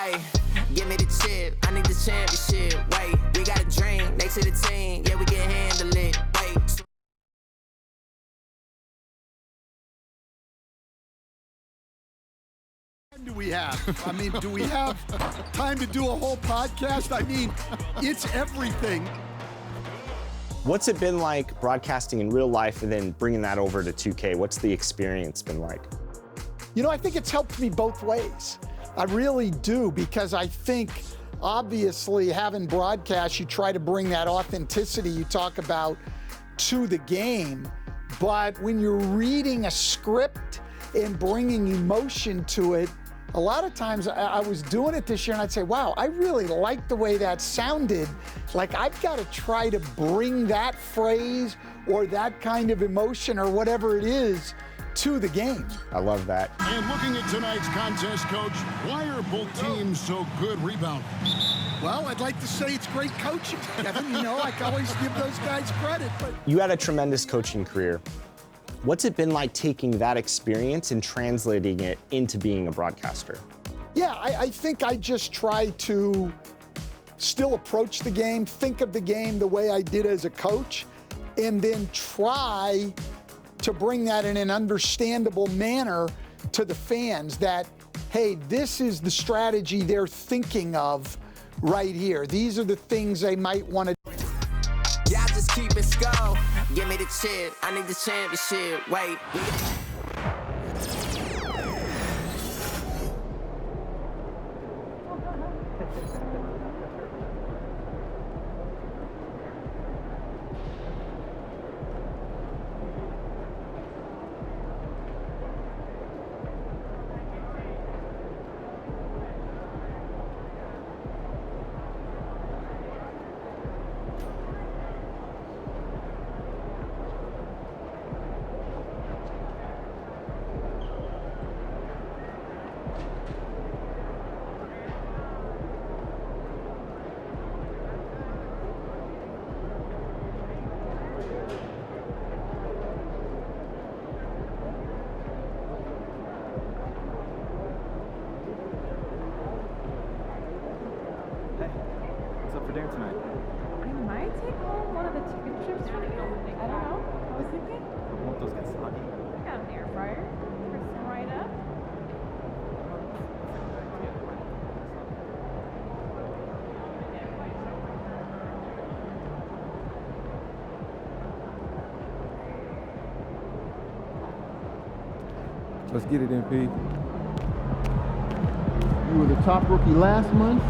Ay, give me the chip, I need the championship. Wait, we got a dream, next to the team, yeah, we can handle it. Wait. Do we have? I mean, do we have time to do a whole podcast? I mean, it's everything. What's it been like broadcasting in real life and then bringing that over to 2K? What's the experience been like? You know, I think it's helped me both ways. I really do, because I think, obviously, having broadcast, you try to bring that authenticity you talk about to the game. But when you're reading a script and bringing emotion to it, a lot of times I was doing it this year and I'd say, wow, I really like the way that sounded. Like, I've got to try to bring that phrase or that kind of emotion or whatever it is to the game. I love that. And looking at tonight's contest, Coach, why are both teams so good rebounders? Well, I'd like to say it's great coaching, Kevin. You know, I can always give those guys credit. But You had a tremendous coaching career. What's it been like taking that experience and translating it into being a broadcaster? yeah, I think I just try to still approach the game, think of the game the way I did as a coach, and then try to bring that in an understandable manner to the fans that, hey, this is the strategy they're thinking of right here. These are the things they might want to do. Y'all just keep it skull. Give me the chip, I need the championship. Wait. What's up for dinner tonight? I might take home one of the chicken strips from you. I don't know. I was thinking. Won't those get soggy? I got an air fryer. Crisp them right up. Let's get it, MP. You were the top rookie last month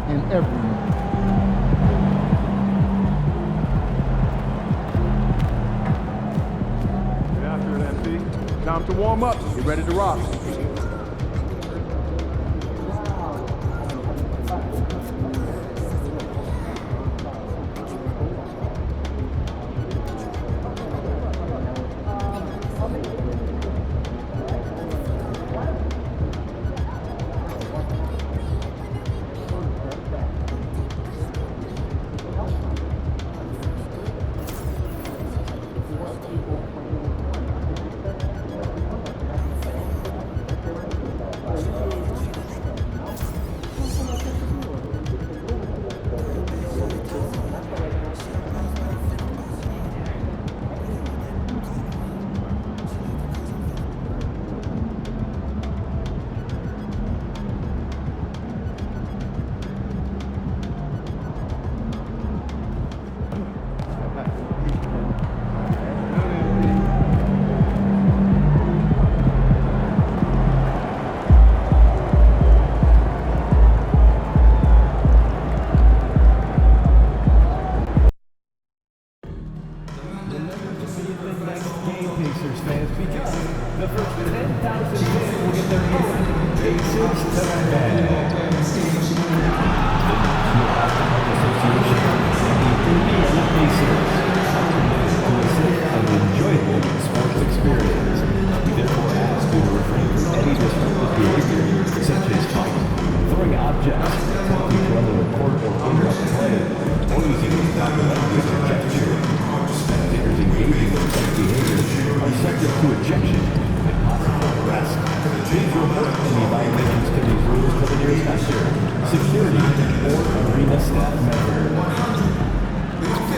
and every month. Get after it, MP. Time to warm up. Get ready to rock. Pacers fans, because the first 10,000 fans will get their own Pacers tote bag. Association and the Indiana Pacers. To a safe and enjoyable sports experience, we therefore ask you to refrain from any disruptive behavior, such as fighting, throwing objects, talking to other court or interrupt play, or using improper language or gesture. Spectators engaging in such behavior are subject to ejection and classical rest. Change your work and the violations can be rules to the nearest factor, security, or arena staff member.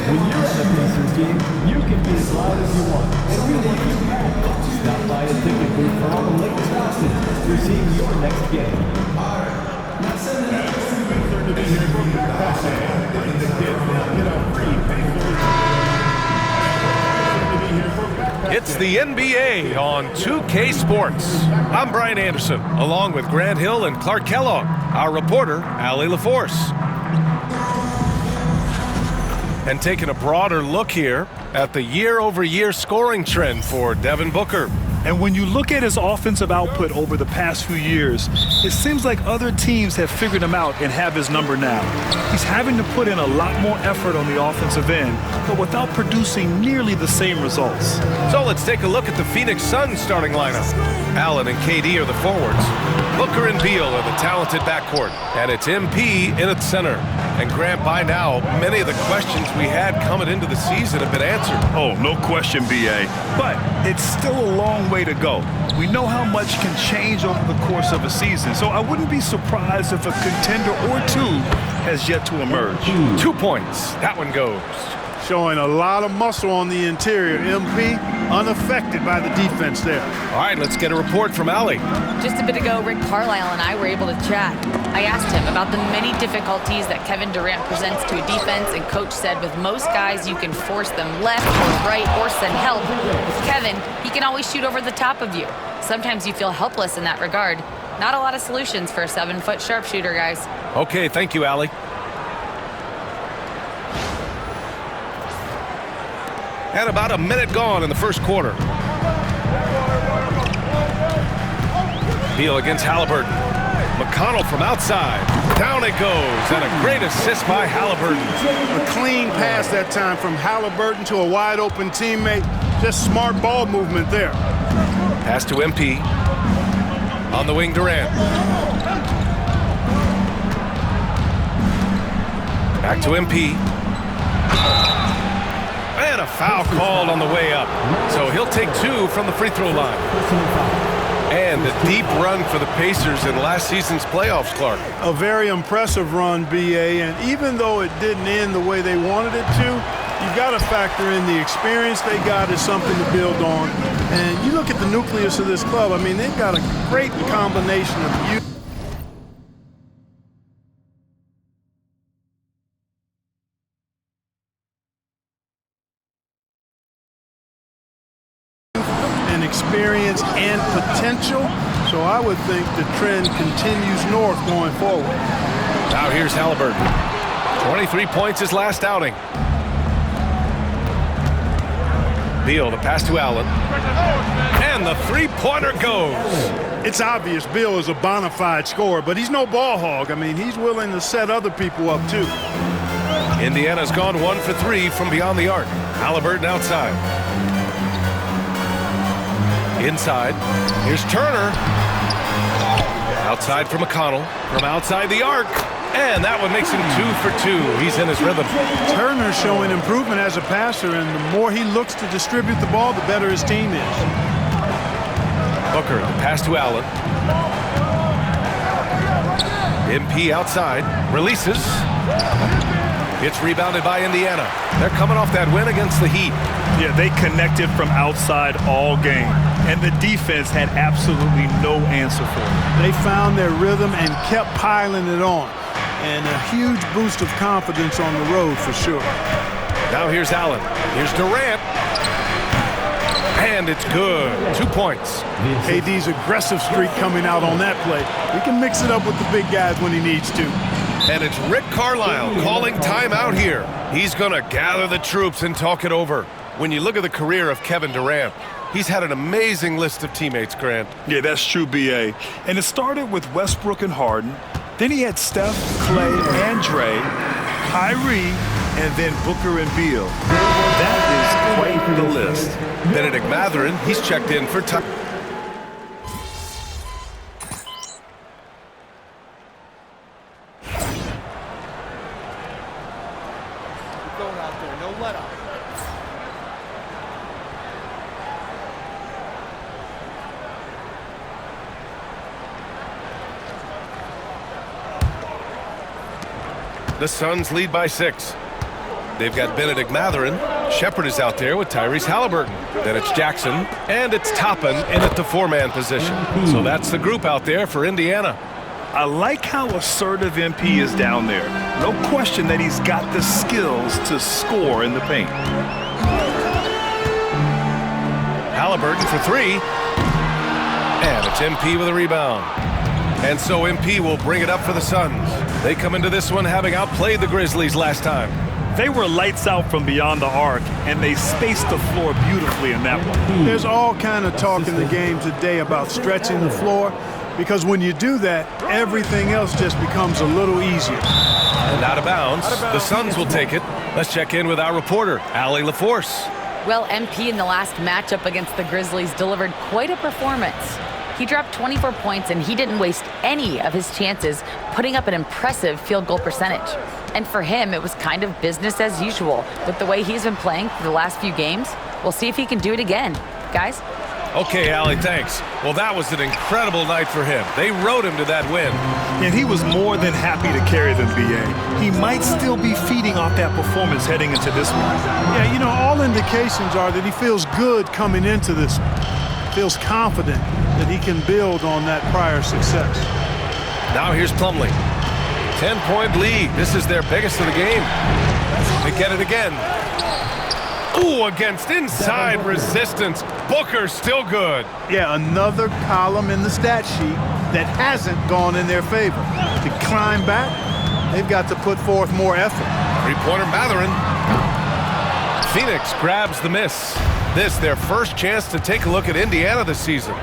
When you're at a Pacers game, you can be as loud as you want, and we want you back. Stop by a ticket booth for all the latest classes. You're seeing your next game. It's the NBA on 2K Sports. I'm Brian Anderson, along with Grant Hill and Clark Kellogg. Our reporter, Allie LaForce. And taking a broader look here at the year-over-year scoring trend for Devin Booker. And when you look at his offensive output over the past few years, it seems like other teams have figured him out and have his number now. He's having to put in a lot more effort on the offensive end, but without producing nearly the same results. So let's take a look at the Phoenix Suns starting lineup. Allen and KD are the forwards. Booker and Beal are the talented backcourt. And it's MP in its center. And Grant, by now, many of the questions we had coming into the season have been answered. Oh, no question, B.A. But it's still a long way to go. We know how much can change over the course of a season, so I wouldn't be surprised if a contender or two has yet to emerge. 2 points. That one goes. Showing a lot of muscle on the interior. MP unaffected by the defense there. All right, let's get a report from Allie. Just a bit ago, Rick Carlisle and I were able to chat. I asked him about the many difficulties that Kevin Durant presents to a defense, and Coach said with most guys, you can force them left or right or send help. With Kevin, he can always shoot over the top of you. Sometimes you feel helpless in that regard. Not a lot of solutions for a 7-foot sharpshooter, guys. Okay, thank you, Allie. And about a minute gone in the first quarter. Beal against Halliburton. McConnell from outside. Down it goes, and a great assist by Halliburton. A clean pass that time from Halliburton to a wide-open teammate. Just smart ball movement there. Pass to MP. On the wing, Durant. Back to MP. And a foul called on the way up. So he'll take 2 from the free throw line. And a deep run for the Pacers in last season's playoffs, Clark. A very impressive run, B.A., and even though it didn't end the way they wanted it to, you've got to factor in the experience they got as something to build on. And you look at the nucleus of this club, I mean, they've got a great combination of youth. Experience and potential, so I would think the trend continues north going forward. Now here's Halliburton. 23 points his last outing. Beal, the pass to Allen. And the three-pointer goes. It's obvious Beal is a bona fide scorer, but he's no ball hog. I mean, he's willing to set other people up too. Indiana's gone 1 for 3 from beyond the arc. Halliburton outside. Inside, here's Turner. Outside for McConnell, from outside the arc. And that one makes him 2 for 2. He's in his rhythm. Turner's showing improvement as a passer, and the more he looks to distribute the ball, the better his team is. Booker, the pass to Allen. MP outside, releases. It's rebounded by Indiana. They're coming off that win against the Heat. Yeah, they connected from outside all game, and the defense had absolutely no answer for it. They found their rhythm and kept piling it on, and a huge boost of confidence on the road for sure. Now here's Allen. Here's Durant. And it's good. 2 points. KD's aggressive streak coming out on that play. He can mix it up with the big guys when he needs to. And it's Rick Carlisle calling timeout here. He's going to gather the troops and talk it over. When you look at the career of Kevin Durant, he's had an amazing list of teammates, Grant. Yeah, that's true, B.A. And it started with Westbrook and Harden. Then he had Steph, Clay, and Dre, Kyrie, and then Booker and Beal. That is quite the list. Benedict Mathurin, he's checked in for time. Going out there, no let up. The Suns lead by 6. They've got Benedict Mathurin. Shepard is out there with Tyrese Halliburton. Then it's Jackson, and it's Toppin in at the 4-man position. So that's the group out there for Indiana. I like how assertive MP is down there. No question that he's got the skills to score in the paint. Halliburton for 3. And it's MP with a rebound. And so MP will bring it up for the Suns. They come into this one having outplayed the Grizzlies last time. They were lights out from beyond the arc, and they spaced the floor beautifully in that one. There's all kind of talk in the game today about stretching the floor, because when you do that, everything else just becomes a little easier. And out of bounds. The Suns will take it. Let's check in with our reporter, Allie LaForce. Well, MP in the last matchup against the Grizzlies delivered quite a performance. He dropped 24 points, and he didn't waste any of his chances, putting up an impressive field goal percentage. And for him, it was kind of business as usual. With the way he's been playing for the last few games, we'll see if he can do it again. Guys? Okay, Allie, thanks. Well, that was an incredible night for him. They rode him to that win. And he was more than happy to carry them, B.A. He might still be feeding off that performance heading into this one. Yeah, you know, all indications are that he feels good coming into this one. Feels confident that he can build on that prior success. Now here's Plumlee. 10-point lead. This is their biggest of the game. They get it again. Ooh, against inside resistance. Booker's still good. Yeah, another column in the stat sheet that hasn't gone in their favor. To climb back, they've got to put forth more effort. Three-pointer Mathurin. Phoenix grabs the miss. This their first chance to take a look at Indiana this season.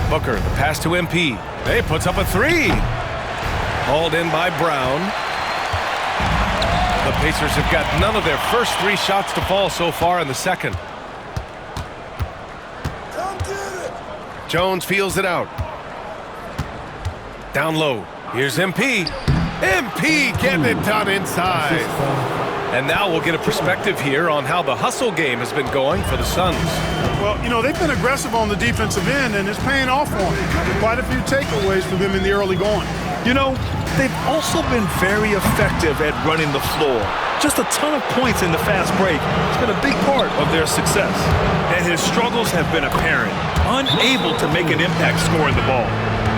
Booker, the pass to MP. He puts up a 3. Hauled in by Brown. The Pacers have got none of their first 3 shots to fall so far in the second. Jones feels it out. Down low. Here's MP. MP getting it done inside. And now we'll get a perspective here on how the hustle game has been going for the Suns. Well, you know, they've been aggressive on the defensive end, and it's paying off for them. Quite a few takeaways for them in the early going. You know, they've also been very effective at running the floor. Just a ton of points in the fast break. It's been a big part of their success. And his struggles have been apparent. Unable to make an impact scoring the ball.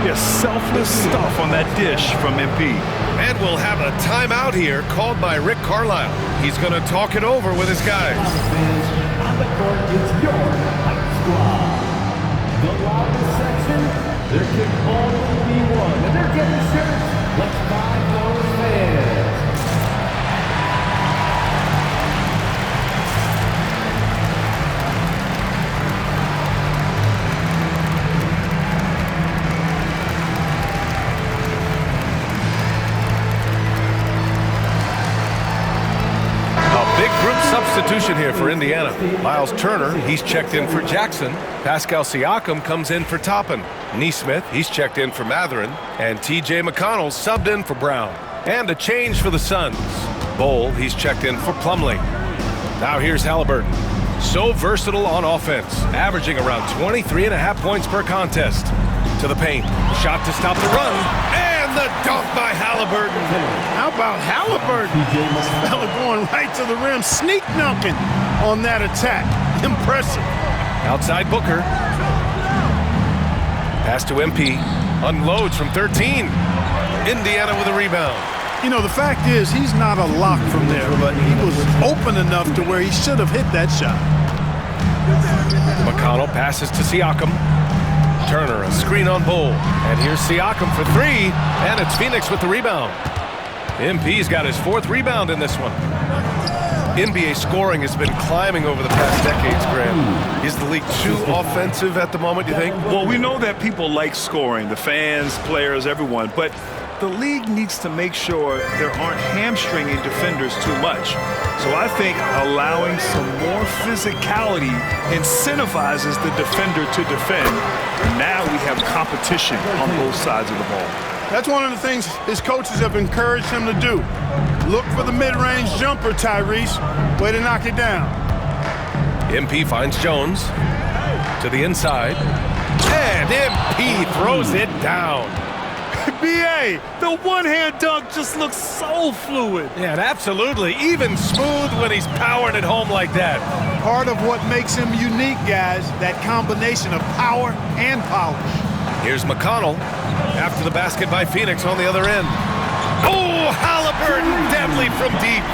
Yes, selfless stuff on that dish from MP. And we'll have a timeout here called by Rick Carlisle. He's going to talk it over with his guys. On the court, it's your hype squad. The loudest section, their kickball will be one, and they're getting shirts. Let's find those fans. Substitution here for Indiana. Miles Turner, he's checked in for Jackson. Pascal Siakam comes in for Toppin. Nesmith, he's checked in for Mathurin. And T.J. McConnell subbed in for Brown. And a change for the Suns. Bol, he's checked in for Plumlee. Now here's Halliburton. So versatile on offense, averaging around 23.5 points per contest. To the paint, shot to stop the run, and the dunk by Halliburton. How about Halliburton? This fella going right to the rim, sneak dunking on that attack. Impressive. Outside Booker. Pass to MP. Unloads from 13. Indiana with a rebound. You know, the fact is, he's not a lock from there, but he was open enough to where he should have hit that shot. McConnell passes to Siakam. Turner, a screen on Bol. And here's Siakam for 3. And it's Phoenix with the rebound. MP's got his 4th rebound in this one. NBA scoring has been climbing over the past decades, Grant. Is the league too offensive at the moment, do you think? Well, we know that people like scoring, the fans, players, everyone, but the league needs to make sure there aren't hamstringing defenders too much. So I think allowing some more physicality incentivizes the defender to defend. And now we have competition on both sides of the ball. That's one of the things his coaches have encouraged him to do. Look for the mid-range jumper, Tyrese. Way to knock it down. MP finds Jones to the inside. And MP throws it down. B.A., the one-hand dunk just looks so fluid. Yeah, and absolutely. Even smooth when he's powering it home like that. Part of what makes him unique, guys, that combination of power and polish. Here's McConnell after the basket by Phoenix on the other end. Oh, Halliburton, deadly from deep.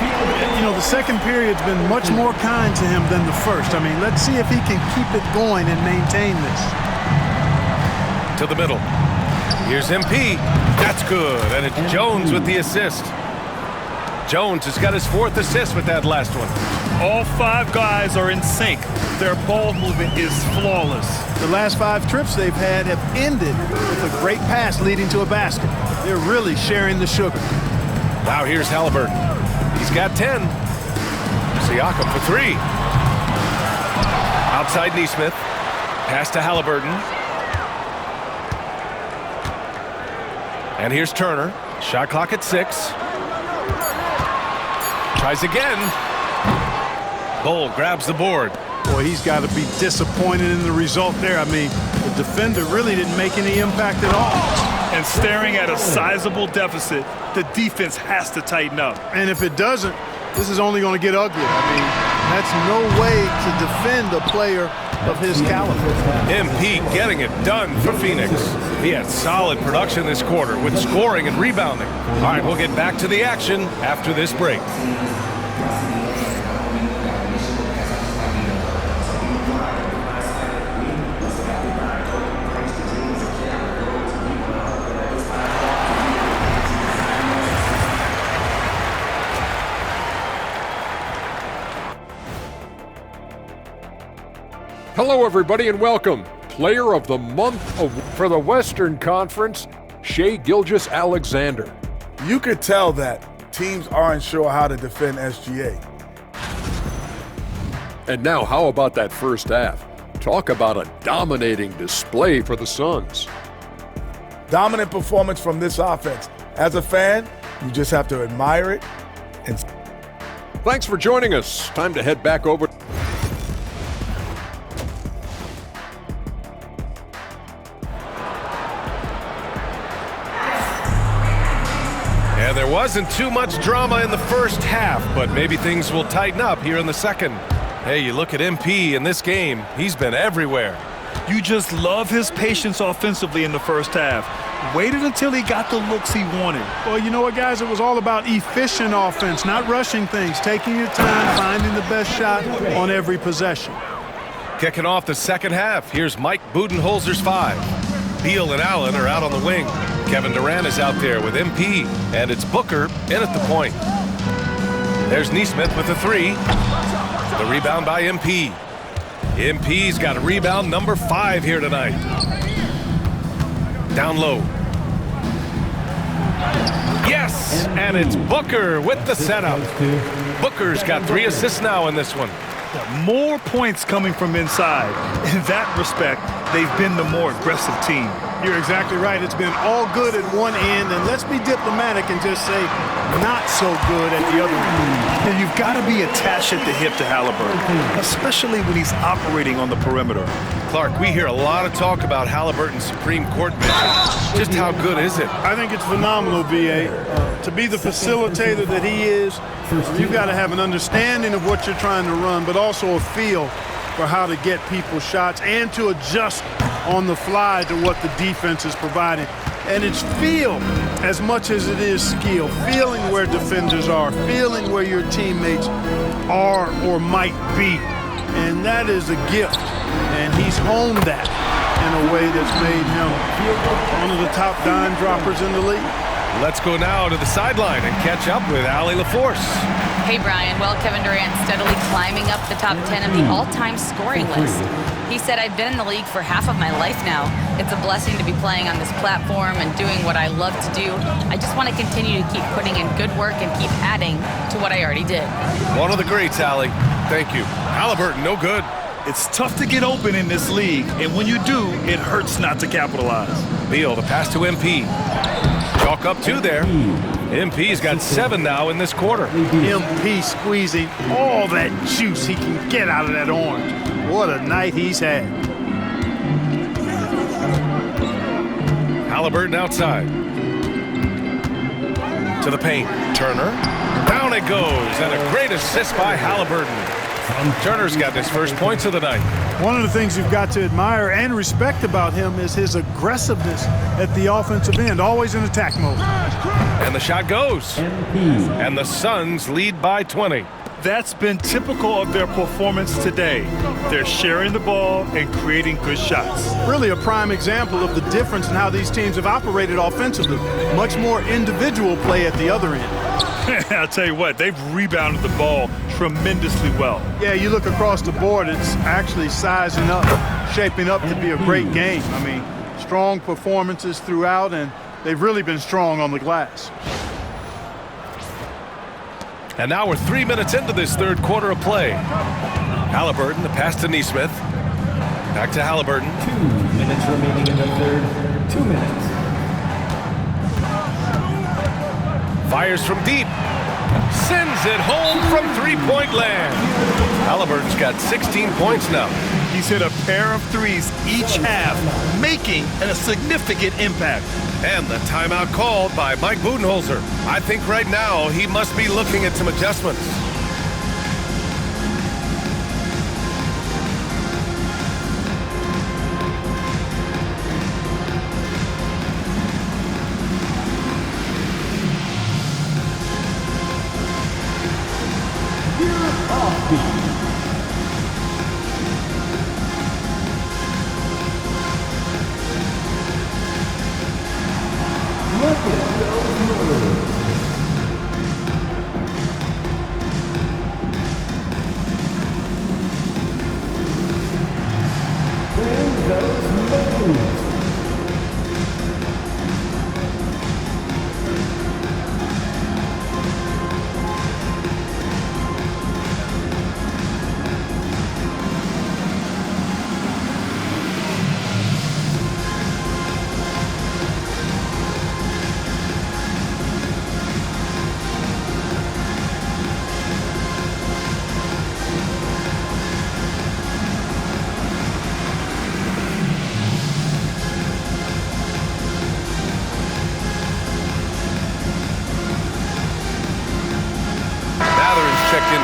You know, the second period's been much more kind to him than the first. I mean, let's see if he can keep it going and maintain this. To the middle. Here's MP. That's good. And it's Jones with the assist. Jones has got his 4th assist with that last one. All 5 guys are in sync. Their ball movement is flawless. The last 5 trips they've had have ended with a great pass leading to a basket. They're really sharing the sugar. Now here's Halliburton. He's got 10. Siakam for 3. Outside Nesmith. Pass to Halliburton. And here's Turner. Shot clock at 6. Tries again. Bull grabs the board. Boy, he's got to be disappointed in the result there. I mean, the defender really didn't make any impact at all. And staring at a sizable deficit, the defense has to tighten up. And if it doesn't, this is only going to get ugly. I mean, that's no way to defend a player of his caliber. MP getting it done for Phoenix. He had solid production this quarter with scoring and rebounding. All right, we'll get back to the action after this break. Hello, everybody, and welcome. Player of the Month for the Western Conference, Shai Gilgeous-Alexander. You could tell that teams aren't sure how to defend SGA. And now, how about that first half? Talk about a dominating display for the Suns. Dominant performance from this offense. As a fan, you just have to admire it. Thanks for joining us. Time to head back over. And there wasn't too much drama in the first half, but maybe things will tighten up here in the second. Hey, you look at MP in this game, he's been everywhere. You just love his patience offensively in the first half. Waited until he got the looks he wanted. Well, you know what, guys? It was all about efficient offense, not rushing things, taking your time, finding the best shot on every possession. Kicking off the second half, here's Mike Budenholzer's 5. Beal and Allen are out on the wing. Kevin Durant is out there with MP, and it's Booker in at the point. There's Nesmith with the 3. The rebound by MP. MP's got a rebound number 5 here tonight. Down low. Yes, and it's Booker with the setup. Booker's got 3 assists now in this one. More points coming from inside. In that respect, they've been the more aggressive team. You're exactly right. It's been all good at one end, and let's be diplomatic and just say not so good at the other end. And you've got to be attached at the hip to Halliburton, especially when he's operating on the perimeter. Clark, we hear a lot of talk about Halliburton's Supreme Court vision. Just how good is it? I think it's phenomenal, B.A. To be the facilitator that he is, you've got to have an understanding of what you're trying to run, but also a feel for how to get people shots and to adjust on the fly to what the defense is providing. And it's feel as much as it is skill, feeling where defenders are, feeling where your teammates are or might be. And that is a gift. And he's honed that in a way that's made him one of the top dime droppers in the league. Let's go now to the sideline and catch up with Allie LaForce. Hey, Brian. Well, Kevin Durant steadily climbing up the top 10 of the all-time scoring list. He said, I've been in the league for half of my life now. It's a blessing to be playing on this platform and doing what I love to do. I just want to continue to keep putting in good work and keep adding to what I already did. One of the greats, Allie. Thank you. Halliburton, no good. It's tough to get open in this league, and when you do, it hurts not to capitalize. Beal, the pass to MP. Chalk up 2 there. MP's got 7 now in this quarter. MP squeezing all that juice he can get out of that orange. What a night he's had. Halliburton outside. To the paint. Turner. Down it goes. And a great assist by Halliburton. Turner's got his first points of the night. One of the things you've got to admire and respect about him is his aggressiveness at the offensive end, always in attack mode. And the shot goes. And the Suns lead by 20. That's been typical of their performance today. They're sharing the ball and creating good shots. Really a prime example of the difference in how these teams have operated offensively. Much more individual play at the other end. I'll tell you what, they've rebounded the ball tremendously well. Yeah, you look across the board, it's actually sizing up, shaping up to be a great game. I mean, strong performances throughout, and they've really been strong on the glass. And now we're 3 minutes into this third quarter of play. Halliburton, the pass to Nesmith. Back to Halliburton. 2 minutes remaining in the third. 2 minutes. Fires from deep. Sends it home from three-point land. Halliburton's got 16 points now. He's hit a pair of threes each half, making a significant impact. And the timeout called by Mike Budenholzer. I think right now he must be looking at some adjustments.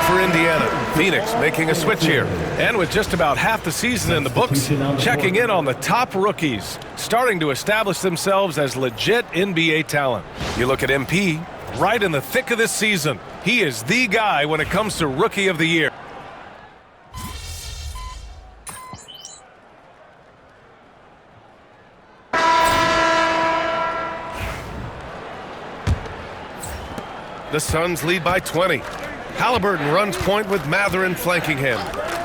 For Indiana. Phoenix making a switch here. And with just about half the season in the books, checking in on the top rookies, starting to establish themselves as legit NBA talent. You look at MP, right in the thick of this season. He is the guy when it comes to Rookie of the Year. The Suns lead by 20. Halliburton runs point with Mathurin flanking him.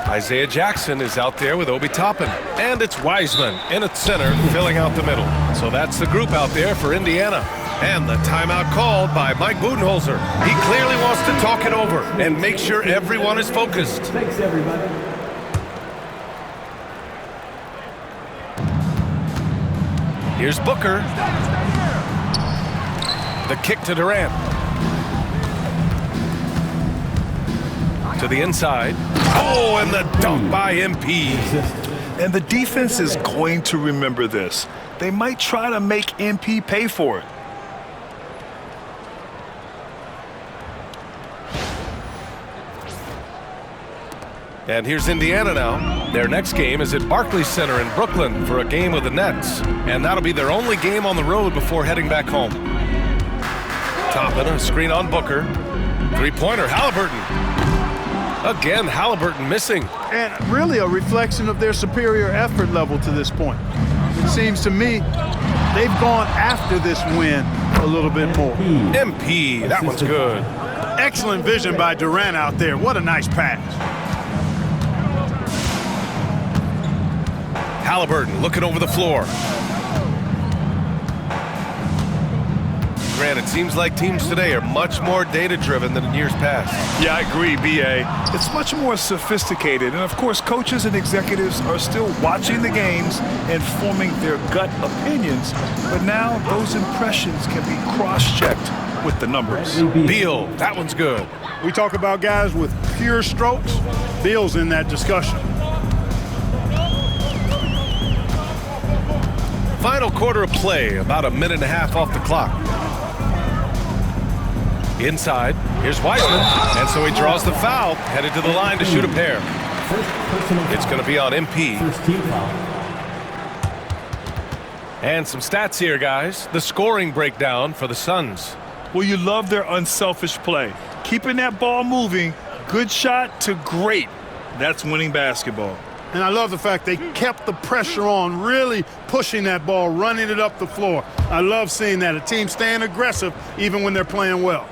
Isaiah Jackson is out there with Obi Toppin. And it's Wiseman in at center, filling out the middle. So that's the group out there for Indiana. And the timeout called by Mike Budenholzer. He clearly wants to talk it over and make sure everyone is focused. Thanks, everybody. Here's Booker. The kick to Durant. To the inside. Oh, and the dunk by MP. And the defense is going to remember this. They might try to make MP pay for it. And here's Indiana now. Their next game is at Barclays Center in Brooklyn for a game with the Nets. And that'll be their only game on the road before heading back home. Toppin, a screen on Booker. Three-pointer, Halliburton. Again, Halliburton missing. And really a reflection of their superior effort level to this point. It seems to me they've gone after this win a little bit more. MP, that one's good. Excellent vision by Durant out there. What a nice pass. Halliburton looking over the floor. Grant, it seems like teams today are much more data-driven than in years past. Yeah, I agree, B.A. It's much more sophisticated. And, of course, coaches and executives are still watching the games and forming their gut opinions. But now those impressions can be cross-checked with the numbers. Beal, that one's good. We talk about guys with pure strokes. Beal's in that discussion. Final quarter of play, about a minute and a half off the clock. Inside, here's Wiseman, and so he draws the foul, headed to the line to shoot a pair. It's going to be on MP. And some stats here, guys. The scoring breakdown for the Suns. Well, you love their unselfish play. Keeping that ball moving, good shot to great. That's winning basketball. And I love the fact they kept the pressure on, really pushing that ball, running it up the floor. I love seeing that. A team staying aggressive even when they're playing well.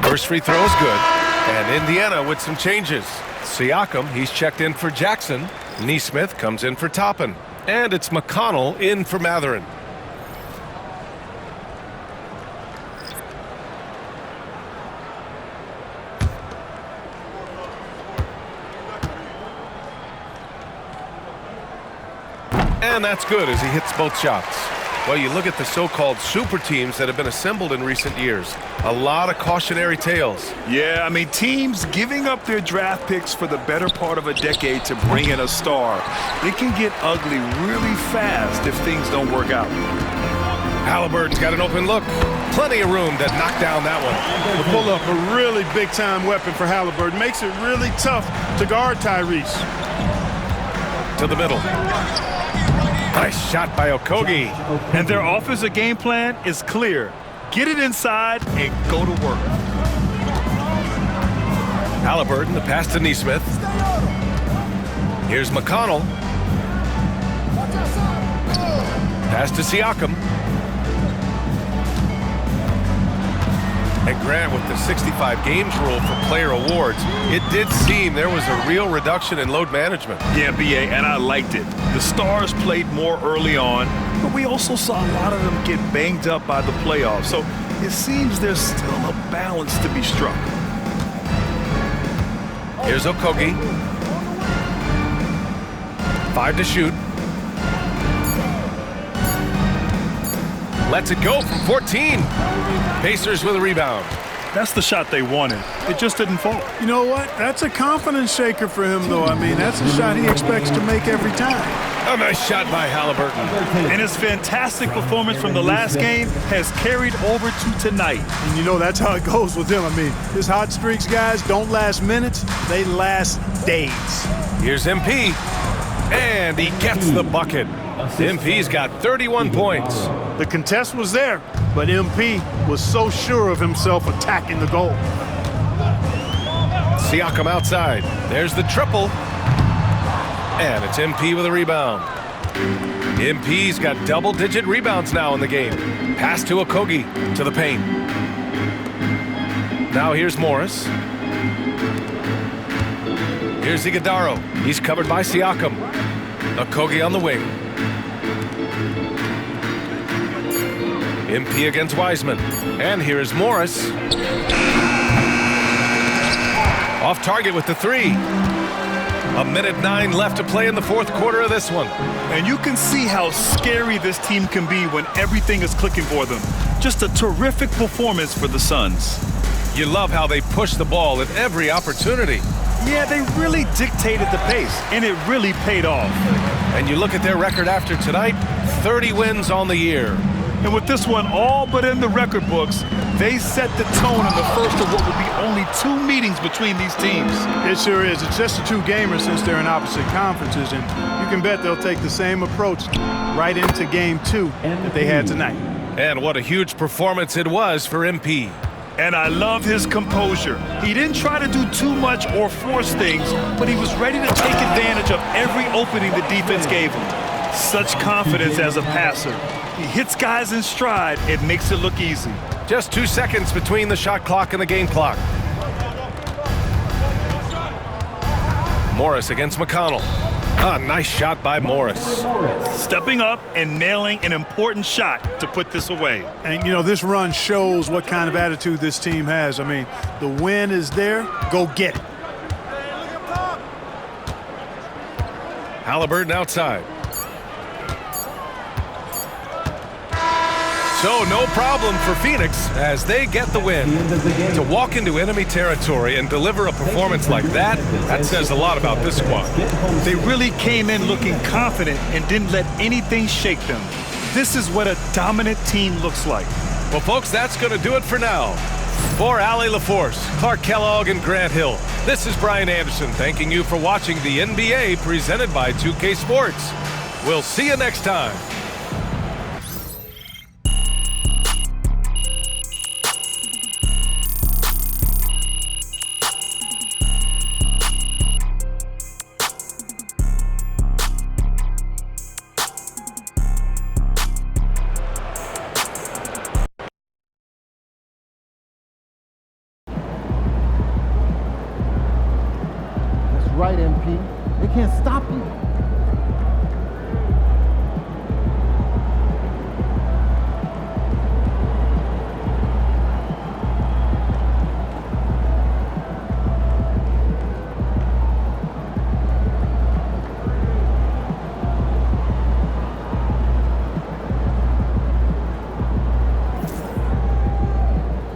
First free throw is good. And Indiana with some changes. Siakam, he's checked in for Jackson. Nesmith comes in for Toppin. And it's McConnell in for Matherin. And that's good as he hits both shots. Well, you look at the so-called super teams that have been assembled in recent years. A lot of cautionary tales. Yeah, I mean, teams giving up their draft picks for the better part of a decade to bring in a star. It can get ugly really fast if things don't work out. Halliburton's got an open look. Plenty of room to knock down that one. The pull-up, a really big-time weapon for Halliburton. Makes it really tough to guard Tyrese. To the middle. Nice shot by Okogie. And their offensive game plan is clear. Get it inside and go to work. Halliburton, the pass to Nesmith. Here's McConnell. Pass to Siakam. And Grant with the 65 games rule for player awards. It did seem there was a real reduction in load management. Yeah, BA, and I liked it. The stars played more early on, but we also saw a lot of them get banged up by the playoffs. So it seems there's still a balance to be struck. Here's Okogie. 5 to shoot. Lets it go from 14. Pacers with a rebound. That's the shot they wanted. It just didn't fall. You know what? That's a confidence shaker for him, though. I mean, that's a shot he expects to make every time. A nice shot by Halliburton. And his fantastic performance from the last game has carried over to tonight. And you know, that's how it goes with him. I mean, his hot streaks, guys, don't last minutes. They last days. Here's MP. And he gets the bucket. MP's got 31 points. The contest was there, but MP was so sure of himself attacking the goal. Siakam outside. There's the triple. And it's MP with a rebound. MP's got double-digit rebounds now in the game. Pass to Okogie to the paint. Now here's Morris. Here's Iguodaro. He's covered by Siakam. Okogie on the wing. MP against Wiseman. And here is Morris. Off target with the 3. 1:09 left to play in the fourth quarter of this one. And you can see how scary this team can be when everything is clicking for them. Just a terrific performance for the Suns. You love how they push the ball at every opportunity. Yeah, they really dictated the pace, and it really paid off. And you look at their record after tonight, 30 wins on the year. And with this one all but in the record books, they set the tone in the first of what will be only 2 meetings between these teams. It sure is. It's just a 2-gamer since they're in opposite conferences, and you can bet they'll take the same approach right into game 2 that they had tonight. And what a huge performance it was for MP. And I love his composure. He didn't try to do too much or force things, but he was ready to take advantage of every opening the defense gave him. Such confidence as a passer. He hits guys in stride. It makes it look easy. Just 2 seconds between the shot clock and the game clock. Morris against McConnell. Ah, nice shot by Morris. Stepping up and nailing an important shot to put this away. And, you know, this run shows what kind of attitude this team has. I mean, the win is there. Go get it. Halliburton outside. So no problem for Phoenix as they get the win. To walk into enemy territory and deliver a performance like that, that says a lot about this squad. They really came in looking confident and didn't let anything shake them. This is what a dominant team looks like. Well, folks, that's going to do it for now. For Allie LaForce, Clark Kellogg, and Grant Hill, this is Brian Anderson thanking you for watching the NBA presented by 2K Sports. We'll see you next time. Right, MP. They can't stop you.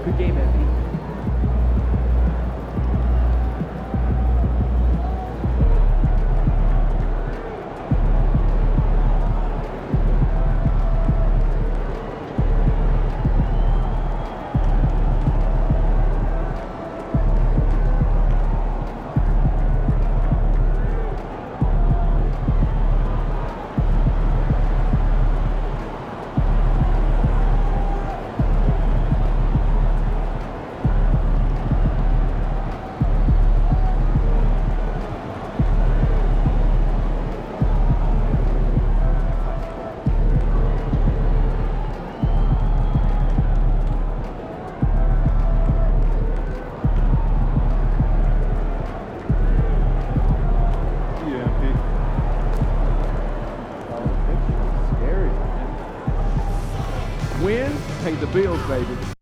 Good game, MP. Win, pay the bills, baby.